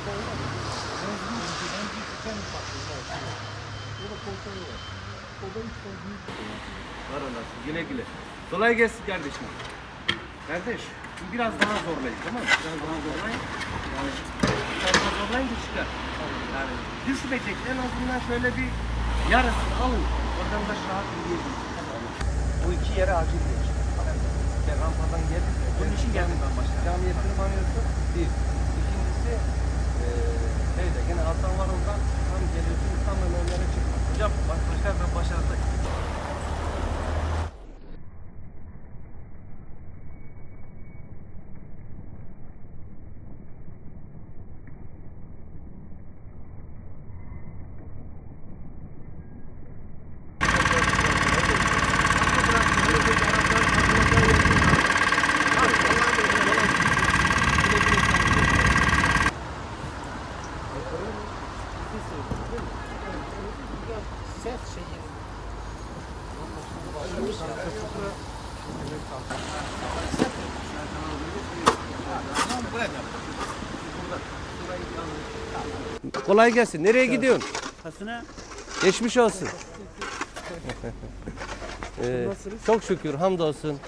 Var olasın. Güle güle. Kolay gelsin kardeşim. Kardeş, biraz daha zorlayın, tamam mı? Biraz daha zorlayın. Yani biraz daha zorlayın da çıkar. Yani düşmeyecek, en azından şöyle bir yarısını alın. Vatandaş rahat yürüyebilir. Bu iki yere acil değil. Yani rampadan gelirse. Bunun için geldim ben başta. Camiye tırmanıyorsun. Bir. İkincisi, şeyde, gene Hasan var oradan. Tam geliyorsun, tam önlere çıkma. Hocam, başkan ben başarılı. Kolay gelsin. Nereye gidiyorsun? Kasına Geçmiş olsun. Çok şükür, hamdolsun.